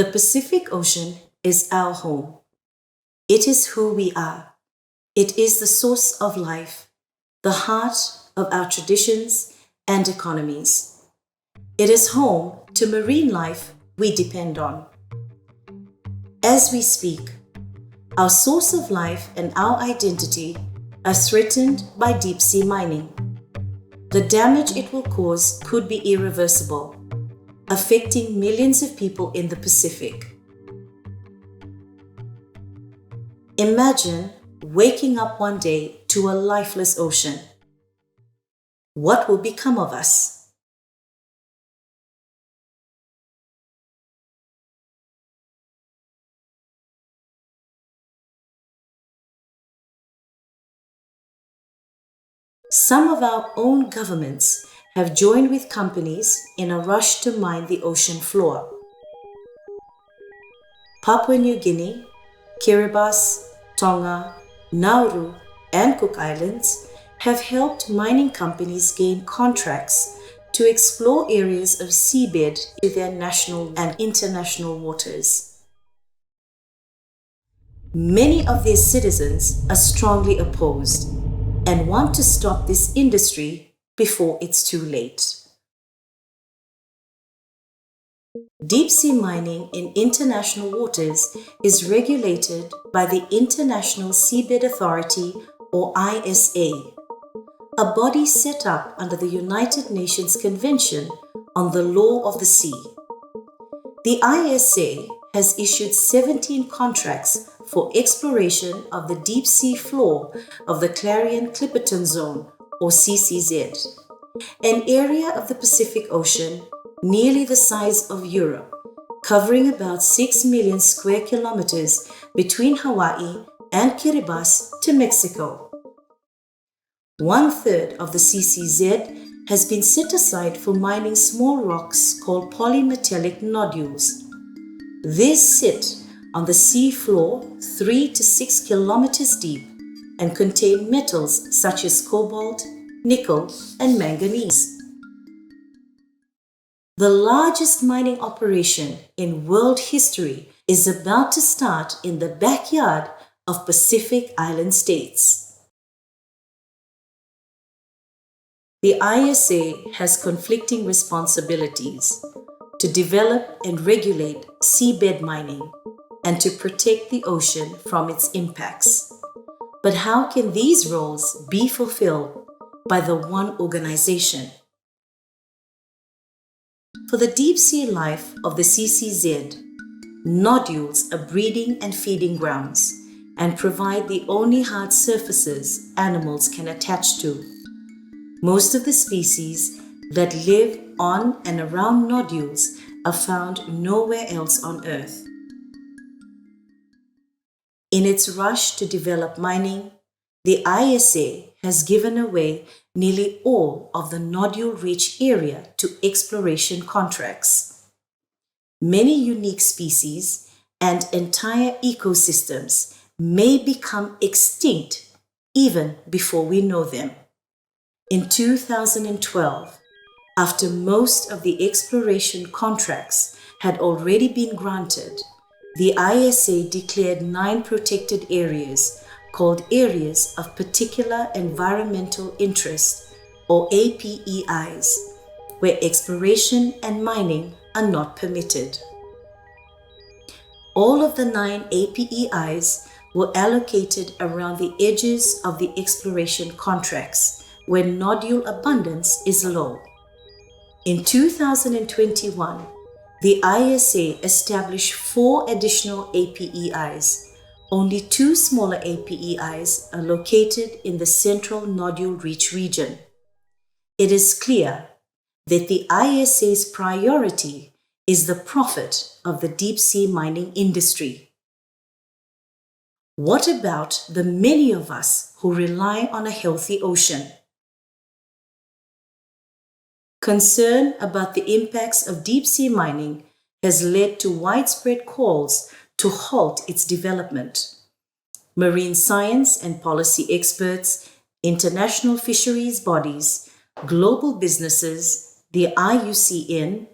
The Pacific Ocean is our home. It is who we are. It is the source of life, the heart of our traditions and economies. It is home to marine life we depend on. As we speak, our source of life and our identity are threatened by deep sea mining. The damage it will cause could be irreversible, affecting millions of people in the Pacific. Imagine waking up one day to a lifeless ocean. What will become of us? Some of our own governments have joined with companies in a rush to mine the ocean floor. Papua New Guinea, Kiribati, Tonga, Nauru, and Cook Islands have helped mining companies gain contracts to explore areas of seabed to their national and international waters. Many of their citizens are strongly opposed and want to stop this industry before it's too late. Deep sea mining in international waters is regulated by the International Seabed Authority, or ISA, a body set up under the United Nations Convention on the Law of the Sea. The ISA has issued 17 contracts for exploration of the deep sea floor of the Clarion-Clipperton Zone, or CCZ, an area of the Pacific Ocean nearly the size of Europe, covering about 6 million square kilometers between Hawaii and Kiribati to Mexico. 1/3 of the CCZ has been set aside for mining small rocks called polymetallic nodules. These sit on the sea floor 3 to 6 kilometers deep and contain metals such as cobalt, nickel, and manganese. The largest mining operation in world history is about to start in the backyard of Pacific Island states. The ISA has conflicting responsibilities to develop and regulate seabed mining and to protect the ocean from its impacts. But how can these roles be fulfilled by the one organization? For the deep sea life of the CCZ, nodules are breeding and feeding grounds and provide the only hard surfaces animals can attach to. Most of the species that live on and around nodules are found nowhere else on Earth. In its rush to develop mining, the ISA has given away nearly all of the nodule-rich area to exploration contracts. Many unique species and entire ecosystems may become extinct even before we know them. In 2012, after most of the exploration contracts had already been granted, the ISA declared 9 protected areas called Areas of Particular Environmental Interest, or APEIs, where exploration and mining are not permitted. All of the 9 APEIs were allocated around the edges of the exploration contracts, where nodule abundance is low. In 2021, the ISA established 4 additional APEIs. Only 2 smaller APEIs are located in the central nodule-rich region. It is clear that the ISA's priority is the profit of the deep-sea mining industry. What about the many of us who rely on a healthy ocean? Concern about the impacts of deep-sea mining has led to widespread calls to halt its development. Marine science and policy experts, international fisheries bodies, global businesses, the IUCN,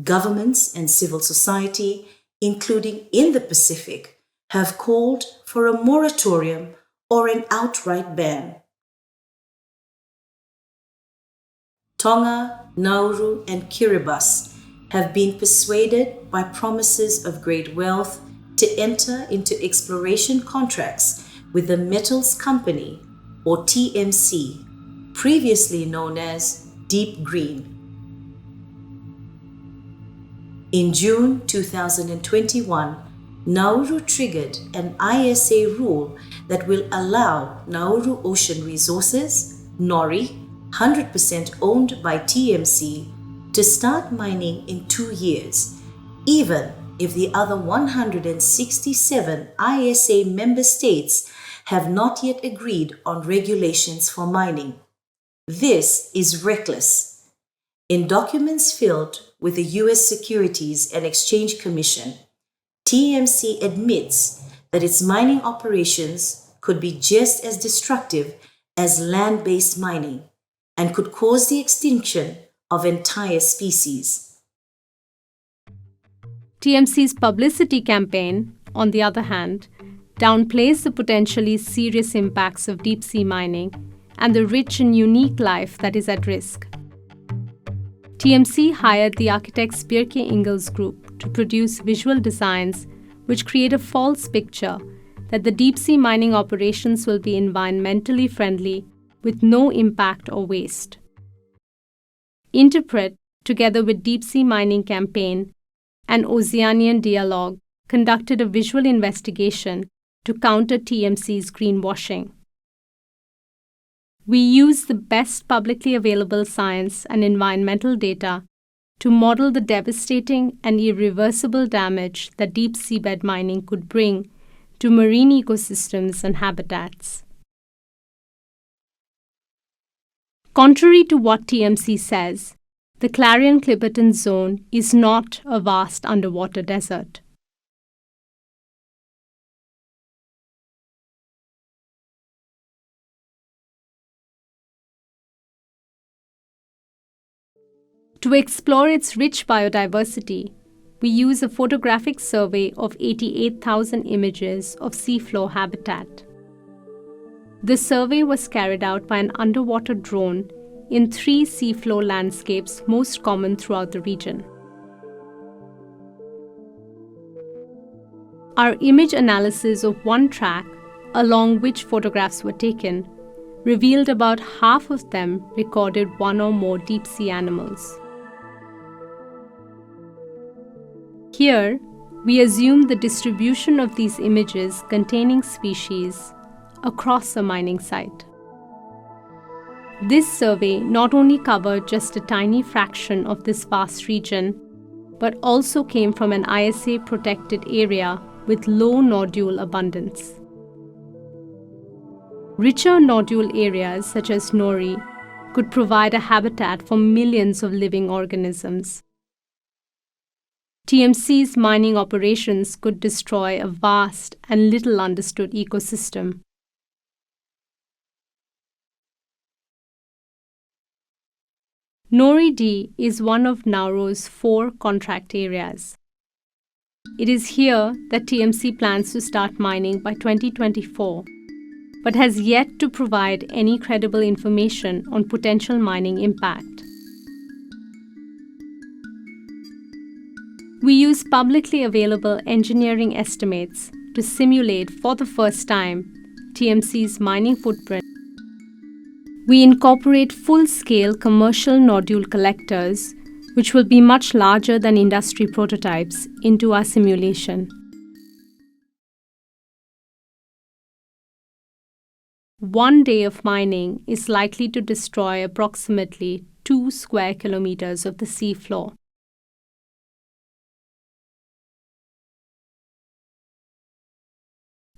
governments and civil society, including in the Pacific, have called for a moratorium or an outright ban. Tonga, Nauru, and Kiribati have been persuaded by promises of great wealth to enter into exploration contracts with the Metals Company, or TMC, previously known as Deep Green. In June 2021, Nauru triggered an ISA rule that will allow Nauru Ocean Resources, NORI, 100% owned by TMC, to start mining in 2 years, even if the other 167 ISA member states have not yet agreed on regulations for mining. This is reckless. In documents filed with the U.S. Securities and Exchange Commission, TMC admits that its mining operations could be just as destructive as land-based mining and could cause the extinction of entire species. TMC's publicity campaign, on the other hand, downplays the potentially serious impacts of deep-sea mining and the rich and unique life that is at risk. TMC hired the architects Bjerke Ingels Group to produce visual designs which create a false picture that the deep-sea mining operations will be environmentally friendly with no impact or waste. Interpret, together with Deep Sea Mining Campaign and Oceanian Dialogue, conducted a visual investigation to counter TMC's greenwashing. We use the best publicly available science and environmental data to model the devastating and irreversible damage that deep seabed mining could bring to marine ecosystems and habitats. Contrary to what TMC says, the Clarion-Clipperton Zone is not a vast underwater desert. To explore its rich biodiversity, we use a photographic survey of 88,000 images of seafloor habitat. The survey was carried out by an underwater drone in 3 seafloor landscapes most common throughout the region. Our image analysis of one track, along which photographs were taken, revealed about half of them recorded one or more deep-sea animals. Here, we assume the distribution of these images containing species across a mining site. This survey not only covered just a tiny fraction of this vast region, but also came from an ISA-protected area with low nodule abundance. Richer nodule areas such as Nori could provide a habitat for millions of living organisms. TMC's mining operations could destroy a vast and little understood ecosystem. Nori D is one of Nauru's 4 contract areas. It is here that TMC plans to start mining by 2024, but has yet to provide any credible information on potential mining impact. We use publicly available engineering estimates to simulate for the first time TMC's mining footprint. We incorporate full-scale commercial nodule collectors, which will be much larger than industry prototypes, into our simulation. One day of mining is likely to destroy approximately 2 square kilometers of the seafloor.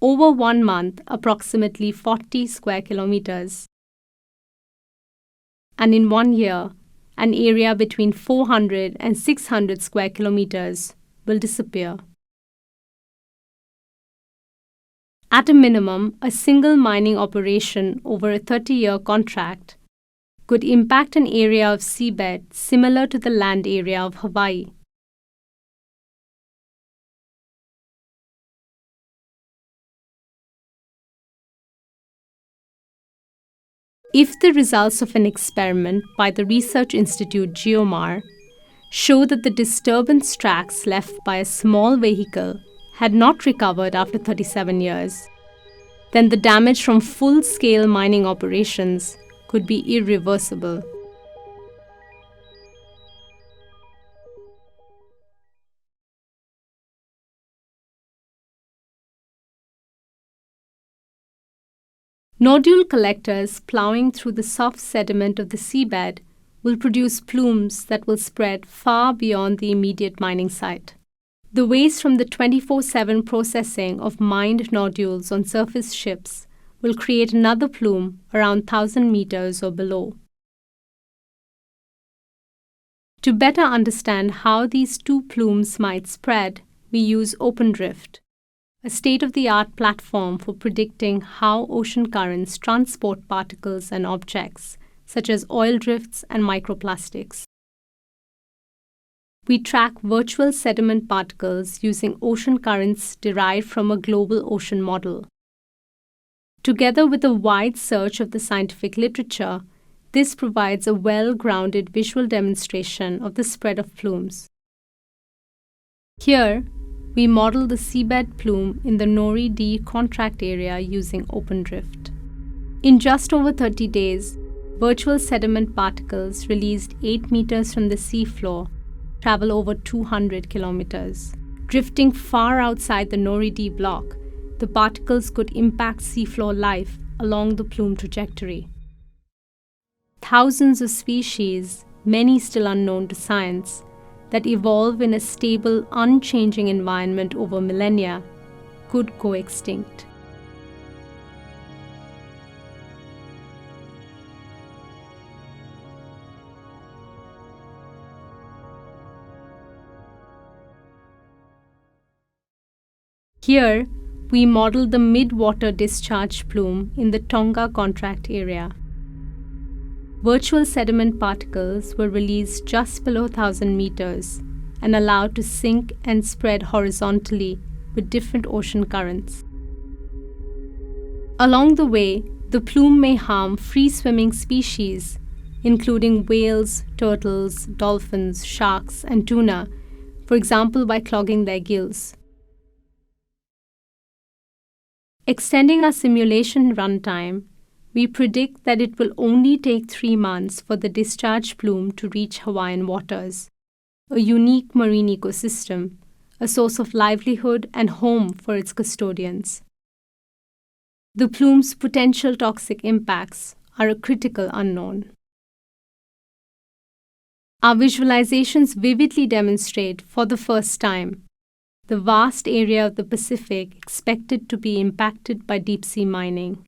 Over 1 month, approximately 40 square kilometers. And in 1 year, an area between 400 and 600 square kilometers will disappear. At a minimum, a single mining operation over a 30-year contract could impact an area of seabed similar to the land area of Hawaii. If the results of an experiment by the research institute GeoMar show that the disturbance tracks left by a small vehicle had not recovered after 37 years, then the damage from full-scale mining operations could be irreversible. Nodule collectors plowing through the soft sediment of the seabed will produce plumes that will spread far beyond the immediate mining site. The waste from the 24/7 processing of mined nodules on surface ships will create another plume around 1,000 meters or below. To better understand how these two plumes might spread, we use OpenDrift, a state-of-the-art platform for predicting how ocean currents transport particles and objects, such as oil drifts and microplastics. We track virtual sediment particles using ocean currents derived from a global ocean model. Together with a wide search of the scientific literature, this provides a well-grounded visual demonstration of the spread of plumes. Here, we model the seabed plume in the Nori D contract area using OpenDrift. In just over 30 days, virtual sediment particles released 8 meters from the seafloor travel over 200 kilometers. Drifting far outside the Nori D block, the particles could impact seafloor life along the plume trajectory. Thousands of species, many still unknown to science, that evolve in a stable, unchanging environment over millennia could go extinct. Here, we model the mid-water discharge plume in the Tonga contract area. Virtual sediment particles were released just below 1,000 meters and allowed to sink and spread horizontally with different ocean currents. Along the way, the plume may harm free-swimming species, including whales, turtles, dolphins, sharks, and tuna, for example by clogging their gills. Extending our simulation runtime, we predict that it will only take 3 months for the discharge plume to reach Hawaiian waters, a unique marine ecosystem, a source of livelihood and home for its custodians. The plume's potential toxic impacts are a critical unknown. Our visualizations vividly demonstrate, for the first time, the vast area of the Pacific expected to be impacted by deep-sea mining.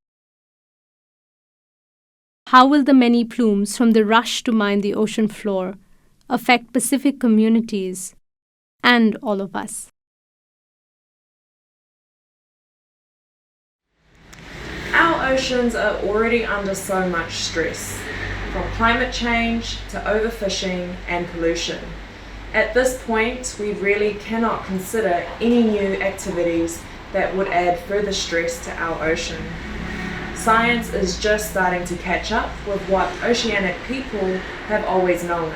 How will the many plumes from the rush to mine the ocean floor affect Pacific communities and all of us? Our oceans are already under so much stress, from climate change to overfishing and pollution. At this point, we really cannot consider any new activities that would add further stress to our ocean. Science is just starting to catch up with what oceanic people have always known.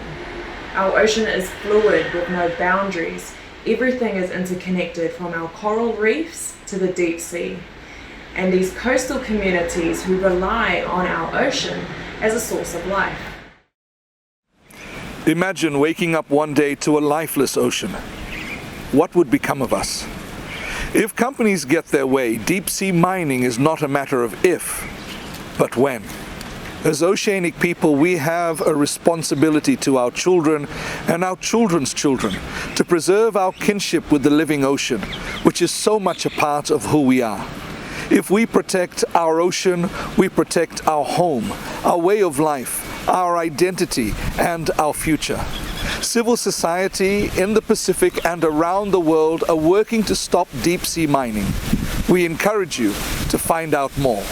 Our ocean is fluid with no boundaries. Everything is interconnected from our coral reefs to the deep sea. And these coastal communities who rely on our ocean as a source of life. Imagine waking up one day to a lifeless ocean. What would become of us? If companies get their way, deep-sea mining is not a matter of if, but when. As oceanic people, we have a responsibility to our children and our children's children to preserve our kinship with the living ocean, which is so much a part of who we are. If we protect our ocean, we protect our home, our way of life, our identity, and our future. Civil society in the Pacific and around the world are working to stop deep-sea mining. We encourage you to find out more.